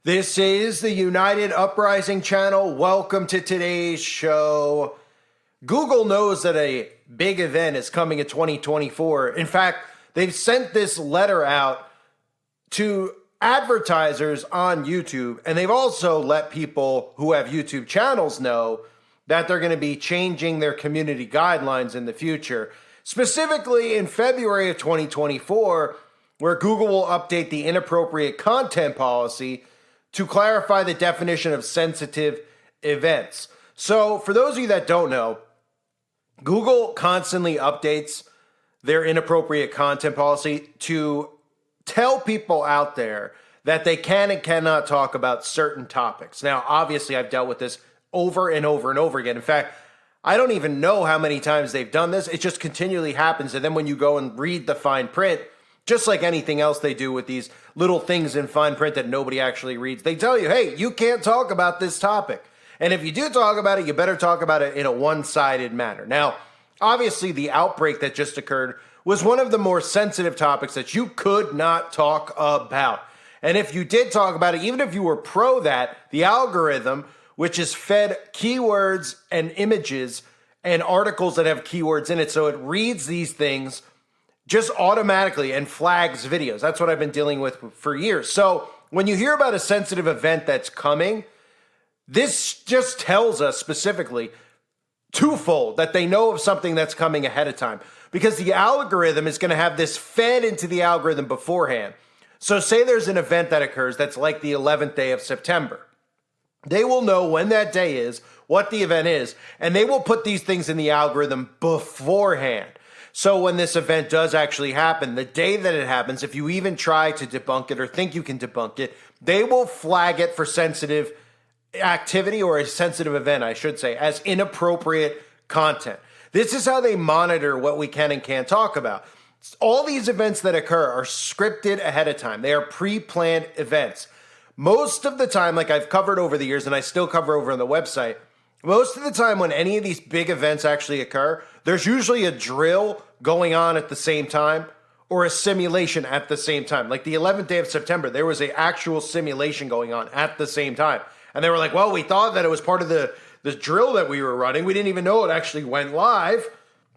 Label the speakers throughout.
Speaker 1: This is the United Uprising channel. Welcome to today's show. Google knows that a big event is coming in 2024. In fact, they've sent this letter out to advertisers on YouTube, and they've also let people who have YouTube channels know that they're going to be changing their community guidelines in the future. Specifically in February of 2024, where Google will update the inappropriate content policy to clarify the definition of sensitive events. So for those of you that don't know, Google constantly updates their inappropriate content policy to tell people out there that they can and cannot talk about certain topics. Now, obviously, I've dealt with this over and over and over again. In fact, I don't even know how many times they've done this. It just continually happens. And then when you go and read the fine print, just like anything else they do with these little things in fine print that nobody actually reads, they tell you, hey, you can't talk about this topic. And if you do talk about it, you better talk about it in a one-sided manner. Now, obviously, the outbreak that just occurred was one of the more sensitive topics that you could not talk about. And if you did talk about it, even if you were pro that, the algorithm, which is fed keywords and images and articles that have keywords in it, so it reads these things just automatically and flags videos. That's what I've been dealing with for years. So when you hear about a sensitive event that's coming, this just tells us specifically twofold that they know of something that's coming ahead of time, because the algorithm is going to have this fed into the algorithm beforehand. So say there's an event that occurs that's like the 11th day of September. They will know when that day is, what the event is, and they will put these things in the algorithm beforehand. So when this event does actually happen, the day that it happens, if you even try to debunk it or think you can debunk it, they will flag it for sensitive activity, or a sensitive event, I should say, as inappropriate content. This is how they monitor what we can and can't talk about. All these events that occur are scripted ahead of time. They are pre-planned events. Most of the time, like I've covered over the years, and I still cover over on the website, most of the time when any of these big events actually occur, there's usually a drill going on at the same time or a simulation at the same time. Like the 11th day of September, there was an actual simulation going on at the same time. And they were like, well, we thought that it was part of the drill that we were running. We didn't even know it actually went live,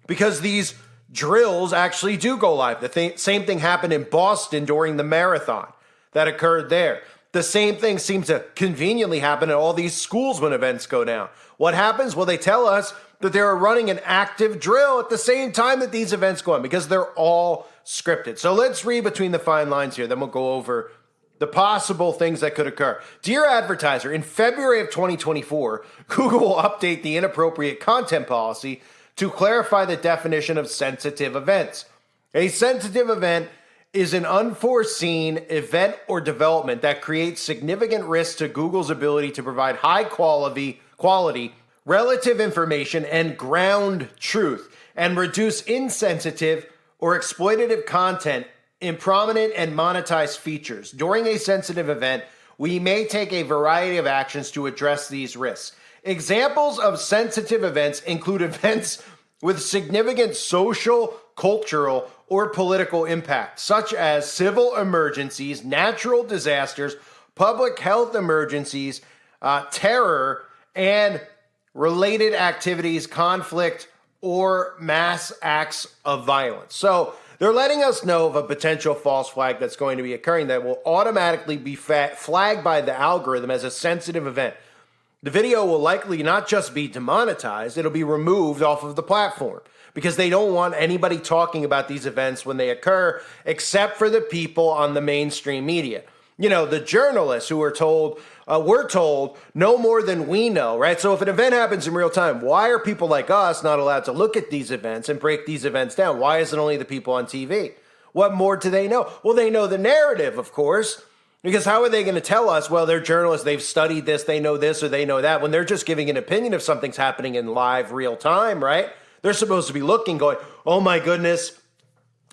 Speaker 1: because these drills actually do go live. The same thing happened in Boston during the marathon that occurred there. The same thing seems to conveniently happen at all these schools when events go down. What happens? Well, they tell us that they're running an active drill at the same time that these events go on, because they're all scripted. So let's read between the fine lines here. Then we'll go over the possible things that could occur. Dear advertiser, in February of 2024, Google will update the inappropriate content policy to clarify the definition of sensitive events. A sensitive event is an unforeseen event or development that creates significant risk to Google's ability to provide high quality, relative information and ground truth, and reduce insensitive or exploitative content in prominent and monetized features. During a sensitive event, we may take a variety of actions to address these risks. Examples of sensitive events include events with significant social, cultural, or political impact, such as civil emergencies, natural disasters, public health emergencies, terror, and related activities, conflict, or mass acts of violence. So they're letting us know of a potential false flag that's going to be occurring that will automatically be flagged by the algorithm as a sensitive event. The video will likely not just be demonetized, it'll be removed off of the platform, because they don't want anybody talking about these events when they occur, except for the people on the mainstream media. You know, the journalists who are told, we're told no more than we know, right? So if an event happens in real time, why are people like us not allowed to look at these events and break these events down? Why is it only the people on TV? What more do they know? Well, they know the narrative, of course, because how are they going to tell us, well, they're journalists, they've studied this, they know this, or they know that, when they're just giving an opinion if something's happening in live real time, right? They're supposed to be looking, going, oh my goodness,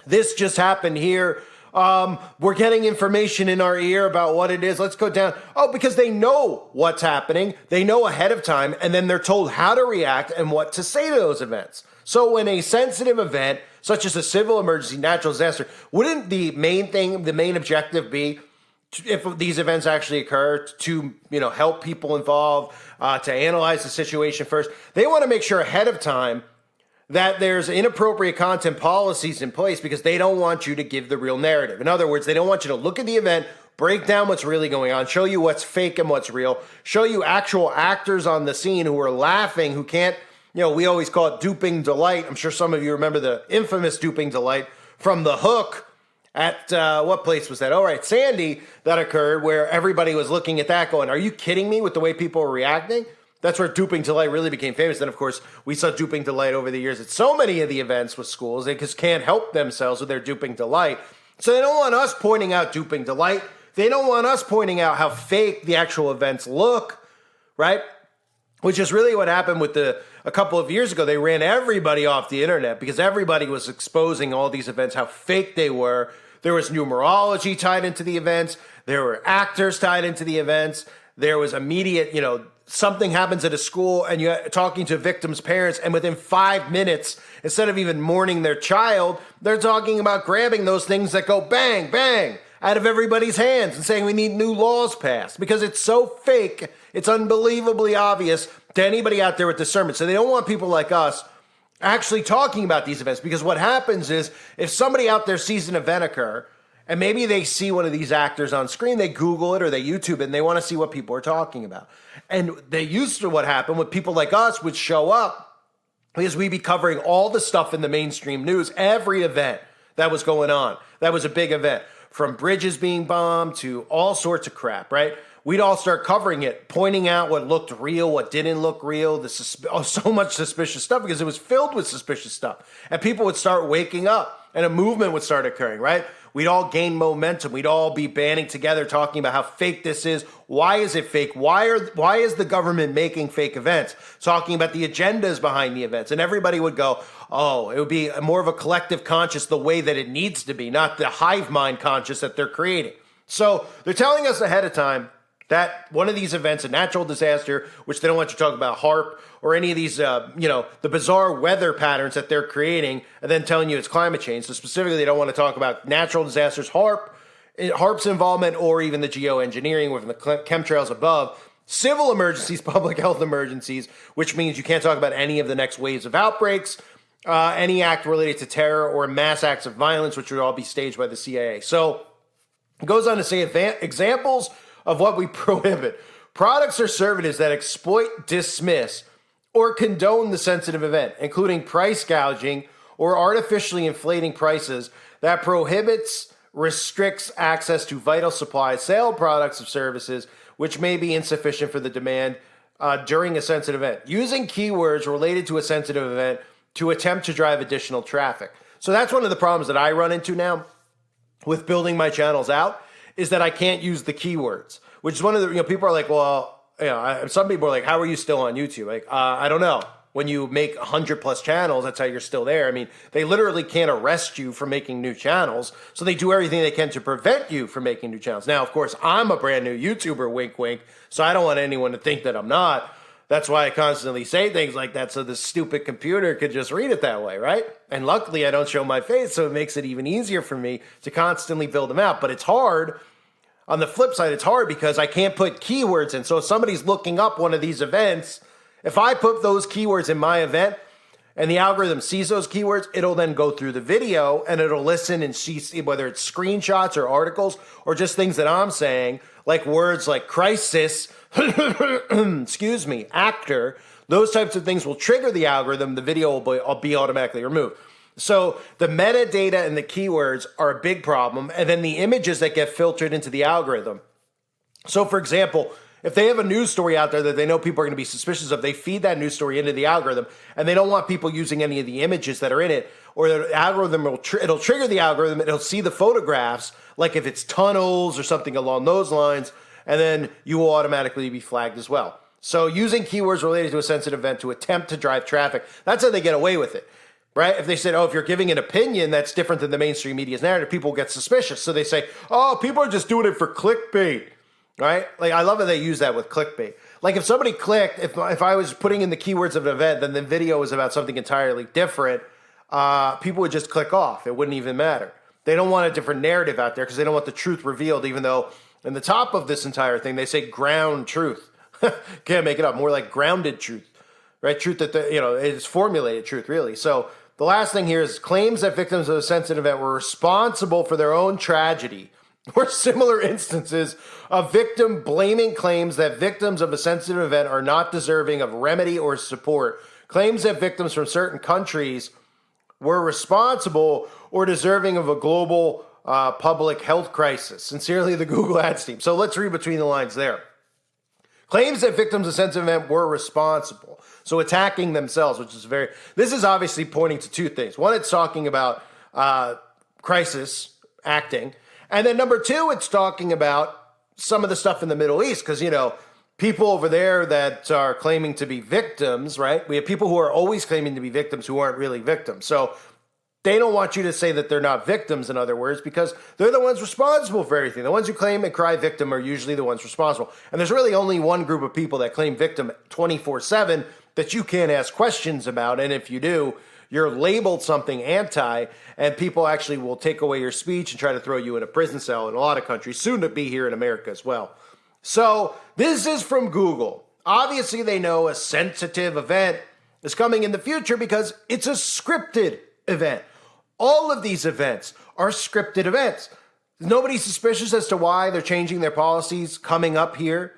Speaker 1: this just happened here. We're getting information in our ear about what it is. Let's go down. Oh, because they know what's happening. They know ahead of time, and then they're told how to react and what to say to those events. So when a sensitive event, such as a civil emergency, natural disaster, wouldn't the main objective be if these events actually occur, to help people involved, to analyze the situation first. They want to make sure ahead of time that there's inappropriate content policies in place because they don't want you to give the real narrative. In other words, they don't want you to look at the event, break down what's really going on, show you what's fake and what's real, show you actual actors on the scene who are laughing, who can't, we always call it duping delight. I'm sure some of you remember the infamous duping delight from The Hook at, what place was that? Oh, right, Sandy, that occurred where everybody was looking at that going, are you kidding me with the way people are reacting? That's where duping delight really became famous. Then, of course, we saw duping delight over the years at so many of the events with schools. They just can't help themselves with their duping delight. So they don't want us pointing out duping delight. They don't want us pointing out how fake the actual events look, right? Which is really what happened with a couple of years ago. They ran everybody off the internet because everybody was exposing all these events, how fake they were. There was numerology tied into the events. There were actors tied into the events. There was immediate, something happens at a school and you're talking to victims' parents, and within 5 minutes, instead of even mourning their child, they're talking about grabbing those things that go bang, bang out of everybody's hands and saying we need new laws passed because it's so fake. It's unbelievably obvious to anybody out there with discernment. So they don't want people like us actually talking about these events, because what happens is if somebody out there sees an event occur and maybe they see one of these actors on screen, they Google it or they YouTube it and they want to see what people are talking about. And they used to, what happened with people like us would show up because we'd be covering all the stuff in the mainstream news, every event that was going on. That was a big event, from bridges being bombed to all sorts of crap, right? We'd all start covering it, pointing out what looked real, what didn't look real, so much suspicious stuff because it was filled with suspicious stuff. And people would start waking up and a movement would start occurring, right? We'd all gain momentum. We'd all be banding together talking about how fake this is. Why is it fake? Why is the government making fake events? Talking about the agendas behind the events. And everybody would go, oh, it would be more of a collective conscious the way that it needs to be, not the hive mind conscious that they're creating. So they're telling us ahead of time that one of these events, a natural disaster, which they don't want you to talk about HAARP or any of these, the bizarre weather patterns that they're creating, and then telling you it's climate change. So specifically, they don't want to talk about natural disasters, HAARP's involvement, or even the geoengineering within the chemtrails above, civil emergencies, public health emergencies, which means you can't talk about any of the next waves of outbreaks, any act related to terror or mass acts of violence, which would all be staged by the CIA. So it goes on to say examples of what we prohibit: products or services that exploit, dismiss, or condone the sensitive event, including price gouging or artificially inflating prices that prohibits, restricts access to vital supplies, sale of products or services which may be insufficient for the demand during a sensitive event, using keywords related to a sensitive event to attempt to drive additional traffic. So that's one of the problems that I run into now with building my channels out, is that I can't use the keywords, which is one of the, people are like, well, some people are like, how are you still on YouTube? Like, I don't know. When you make 100+ channels, that's how you're still there. I mean, they literally can't arrest you for making new channels, so they do everything they can to prevent you from making new channels. Now, of course, I'm a brand new YouTuber, wink, wink, so I don't want anyone to think that I'm not. That's why I constantly say things like that, so the stupid computer could just read it that way, right? And luckily, I don't show my face, so it makes it even easier for me to constantly build them out. But it's hard. On the flip side, it's hard because I can't put keywords in. So if somebody's looking up one of these events, if I put those keywords in my event and the algorithm sees those keywords, it'll then go through the video and it'll listen and see whether it's screenshots or articles or just things that I'm saying, like words like crisis, excuse me, actor. Those types of things will trigger the algorithm. The video will be automatically removed. So the metadata and the keywords are a big problem, and then the images that get filtered into the algorithm. So for example, if they have a news story out there that they know people are going to be suspicious of, they feed that news story into the algorithm, and they don't want people using any of the images that are in it, or the algorithm it'll trigger the algorithm, it'll see the photographs, like if it's tunnels or something along those lines, and then you will automatically be flagged as well. So using keywords related to a sensitive event to attempt to drive traffic, that's how they get away with it. Right? If they said, oh, if you're giving an opinion that's different than the mainstream media's narrative, people get suspicious. So they say, oh, people are just doing it for clickbait. Right? Like, I love how they use that with clickbait. Like, if somebody clicked, if I was putting in the keywords of an event, then the video was about something entirely different, people would just click off. It wouldn't even matter. They don't want a different narrative out there because they don't want the truth revealed, even though in the top of this entire thing, they say ground truth. Can't make it up. More like grounded truth, right? Truth that, it's formulated truth, really. So the last thing here is claims that victims of a sensitive event were responsible for their own tragedy or similar instances of victim blaming claims that victims of a sensitive event are not deserving of remedy or support. Claims that victims from certain countries were responsible or deserving of a global public health crisis. Sincerely, the Google Ads team. So let's read between the lines there. Claims that victims of a sensitive event were responsible. So attacking themselves, which is this is obviously pointing to two things. One, it's talking about crisis acting. And then number two, it's talking about some of the stuff in the Middle East. Because, people over there that are claiming to be victims, right? We have people who are always claiming to be victims who aren't really victims. So they don't want you to say that they're not victims, in other words, because they're the ones responsible for everything. The ones who claim and cry victim are usually the ones responsible. And there's really only one group of people that claim victim 24/7 that you can't ask questions about. And if you do, you're labeled something anti, and people actually will take away your speech and try to throw you in a prison cell in a lot of countries, soon to be here in America as well. So this is from Google. Obviously, they know a sensitive event is coming in the future because it's a scripted event. All of these events are scripted events. Nobody's suspicious as to why they're changing their policies coming up here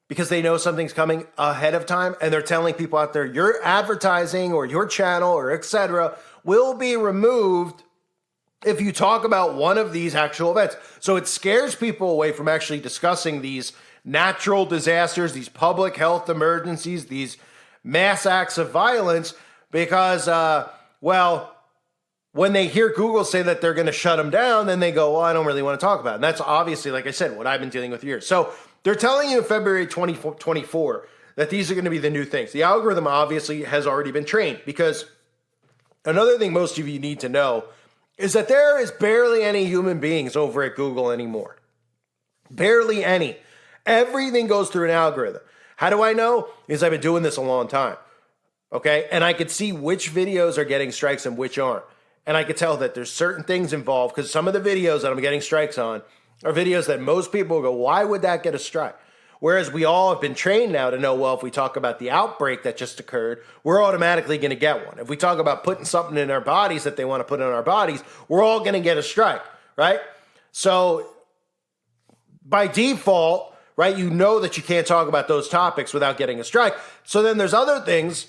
Speaker 1: because they know something's coming ahead of time, and they're telling people out there, your advertising or your channel or etc. will be removed if you talk about one of these actual events. So it scares people away from actually discussing these natural disasters, these public health emergencies, these mass acts of violence, because, when they hear Google say that they're going to shut them down, then they go, well, I don't really want to talk about it. And that's obviously, like I said, what I've been dealing with for years. So they're telling you in February 2024 that these are going to be the new things. The algorithm obviously has already been trained, because another thing most of you need to know is that there is barely any human beings over at Google anymore. Barely any. Everything goes through an algorithm. How do I know? Because I've been doing this a long time. Okay? And I could see which videos are getting strikes and which aren't. And I could tell that there's certain things involved, because some of the videos that I'm getting strikes on are videos that most people go, why would that get a strike? Whereas we all have been trained now to know, well, if we talk about the outbreak that just occurred, we're automatically going to get one. If we talk about putting something in our bodies that they want to put in our bodies, we're all going to get a strike, right? So by default, right, you know that you can't talk about those topics without getting a strike. So then there's other things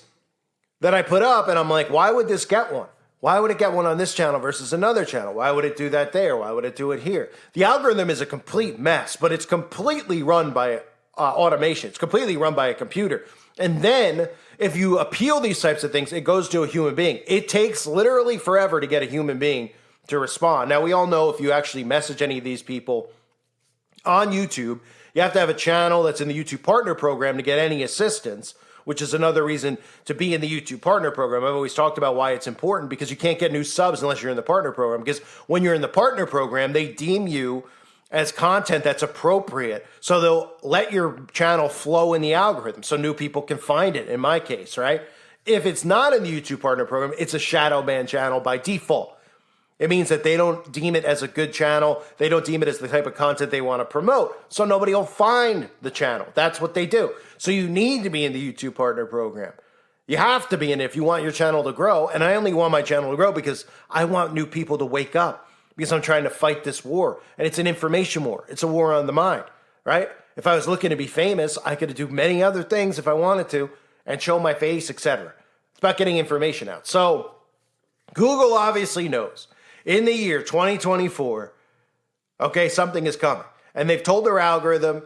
Speaker 1: that I put up, and I'm like, why would this get one? Why would it get one on this channel versus another channel? Why would it do that there? Why would it do it here? The algorithm is a complete mess, but it's completely run by automation. It's completely run by a computer. And then if you appeal these types of things, it goes to a human being. It takes literally forever to get a human being to respond. Now, we all know if you actually message any of these people on YouTube, you have to have a channel that's in the YouTube Partner Program to get any assistance, which is another reason to be in the YouTube Partner Program. I've always talked about why it's important, because you can't get new subs unless you're in the Partner Program. Because when you're in the Partner Program, they deem you as content that's appropriate. So they'll let your channel flow in the algorithm so new people can find it, in my case, right? If it's not in the YouTube Partner Program, it's a shadow ban channel by default. It means that they don't deem it as a good channel. They don't deem it as the type of content they want to promote. So nobody will find the channel. That's what they do. So you need to be in the YouTube Partner Program. You have to be in it if you want your channel to grow. And I only want my channel to grow because I want new people to wake up, because I'm trying to fight this war. And it's an information war. It's a war on the mind, right? If I was looking to be famous, I could do many other things if I wanted to and show my face, etc. It's about getting information out. So Google obviously knows. In the year 2024, okay, something is coming. And they've told their algorithm,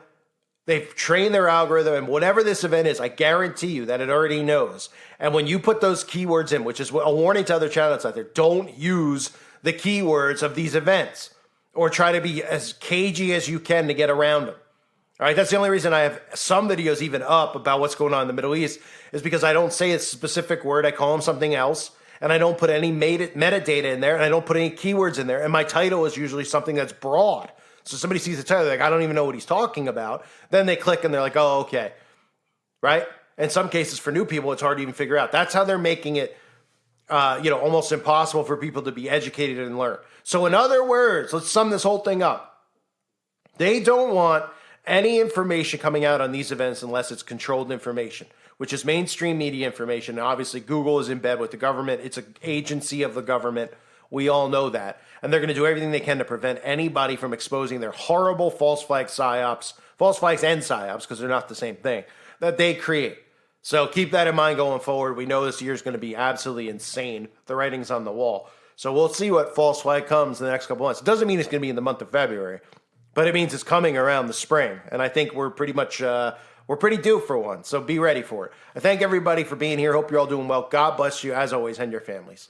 Speaker 1: they've trained their algorithm, and whatever this event is, I guarantee you that it already knows. And when you put those keywords in, which is a warning to other channels out there, don't use the keywords of these events or try to be as cagey as you can to get around them. All right, that's the only reason I have some videos even up about what's going on in the Middle East, is because I don't say a specific word. I call them something else. And I don't put any metadata in there, and I don't put any keywords in there. And my title is usually something that's broad. So somebody sees the title, they're like, I don't even know what he's talking about. Then they click and they're like, oh, okay. Right? In some cases, for new people, it's hard to even figure out. That's how they're making it, almost impossible for people to be educated and learn. So in other words, let's sum this whole thing up. They don't want any information coming out on these events unless it's controlled information, which is mainstream media information. Obviously, Google is in bed with the government. It's an agency of the government. We all know that. And they're going to do everything they can to prevent anybody from exposing their horrible false flags and psyops, because they're not the same thing, that they create. So keep that in mind going forward. We know this year is going to be absolutely insane. The writing's on the wall. So we'll see what false flag comes in the next couple months. It doesn't mean it's going to be in the month of February, but it means it's coming around the spring. And I think we're pretty much, we're pretty due for one. So be ready for it. I thank everybody for being here. Hope you're all doing well. God bless you as always and your families.